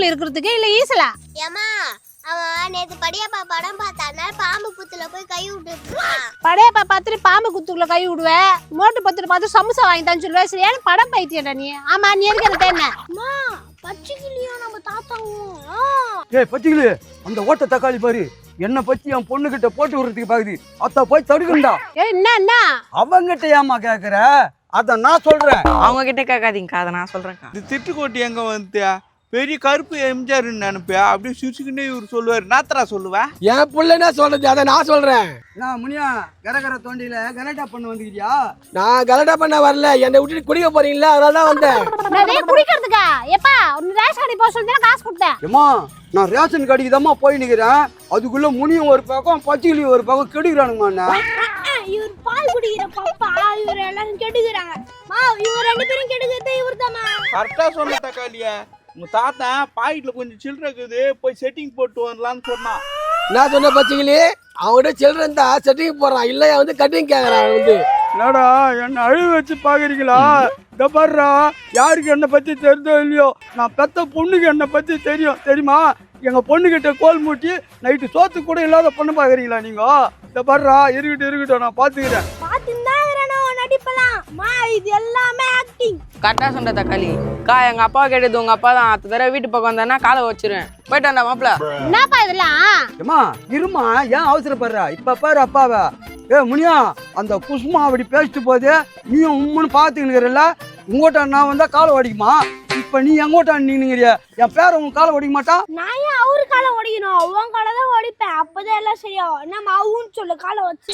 வீட்டுக்குள்ள இருக்கிறதுக்கு இல்ல ஈசலா? ஏமா அவன் நேத்து படியாப்பா படம் பார்த்தானா பாம்பு புத்துல போய் கை விட்டுட்டான். படையப்பா பார்த்துட்டு பாம்பு குத்துக்குள்ள கை விடுவேன், மோட்டு பத்துட்டு பார்த்து சமுசா வாங்கி தான் சொல்லுவேன். சரியான படம் பைத்தியடா நீ. ஆமா நீ எதுக்கு என்ன தேன? அம்மா பச்சைக்கிளியோ நம்ம தாத்தாவும். ஏய் பச்சிக்கிளி, அந்த ஓட்ட தக்காளி பாரு என்ன பத்தி என் பொண்ணு கிட்ட போட்டு விடுறதுக்கு பாக்குது. அத்த போய் தடுக்கண்டா. என்ன அவங்கிட்ட ஏமா கேக்குற? அத நான் சொல்றேன். அவங்க கிட்ட கேட்காதீங்க, அதை நான் சொல்றேன்க்கா. இந்த திட்டுக்கோட்டி எங்க வந்துட்டியா? பெரிய கருப்பு எம்ஜிஆர் நினைப்பியா? அப்படியே சிரிச்சுக்கிட்டே இவர் சொல்லுவார். நாத்தரா சொல்லுவேன். என் பிள்ளைனா சொல்றது, அதை நான் சொல்றேன். நான் முனியா கரகர தோண்டியில கலட்டா பண்ண வந்துக்கிறியா? நான் கலட்டா பண்ண வரல, என்னை விட்டுட்டு குடிக்க போறீங்களா, அதனால தான் வந்தேன். நான் குடிக்கிறதுக்கா? எப்பா உன் ரேஷன் கடை போக சொல்லி காசு கொடுத்தேன். ஏமா நான் ரேஷன் கடைக்கு தாம்மா போய் நிக்கிறேன். அதுக்குள்ள முனியும் ஒரு பக்கம் பச்சிக்கிளி ஒரு பக்கம் கெடுக்கிறானுங்கம்மா. இவர் பால் குடிக்கிற பாப்பா இவர் எல்லாரும் கெடுக்குறாங்க. இவங்க ரெண்டு பேரும் கெடுக்கிறதே இவர் தாமா. கரெக்டா சொன்ன தக்காளியா. உங்க தாத்தா பாக்கெட்ல கொஞ்சம் சில்லறை இருக்குது, போய் செட்டிங் போட்டு வரலான்னு சொன்னான். நான் சொன்ன பச்சைக்கிளி அவங்ககிட்ட சில்ட்ரன் தான் செட்டிங் போறான், இல்லையா வந்து கட்டிங் கேக்குறான் வந்து. என்னடா என்ன அழுவு வச்சு பாக்குறீங்களா? இந்த பாருடா, யாருக்கு என்னை பத்தி தெரிஞ்சோ இல்லையோ, நான் பெத்த பொண்ணுக்கு என்னை பத்தி தெரியும். தெரியுமா? எங்க பொண்ணுகிட்ட கோல் மூட்டி நைட்டு சோத்து கூட இல்லாத பொண்ணு பாக்குறீங்களா நீங்க? இந்த பாருடா, இருக்கட்டும் நான் பாத்துக்கிறேன். பாத்துதான் நடிப்பலாம். இது எல்லாமே ஆக்டிங். கரெக்டா சொன்ன தக்காளி. எங்க அப்பா கேட்டது உங்க அப்பா தான். அடுத்த தடவை வீட்டு பக்கம் வந்தானா காலை வச்சிருவேன். போயிட்டாண்டா மாப்பிள்ள. என்னப்பா இதெல்லாம்? ஏமா இருமா, ஏன் அவசரப்படுற? இப்ப பாரு அப்பாவ. முனியா, அந்த குசுமா அப்படி பேசிட்டு போதே நீயும் உம்முன்னு பாத்துக்கிறல்ல. உங்கோட்ட நான் வந்தா காலை ஓடிக்குமா? இப்ப நீ எங்கோட்ட நின்னுங்கிறிய? என் பேர உன் காலை ஓடிக்க மாட்டா? நான் ஏன் அவரு காலை ஓடிக்கணும்? அவன் காலை தான் ஓடிப்பேன், அப்பதான் எல்லாம் சரியாகும். நம்ம அவுன்னு சொல்லு காலை வச்சு.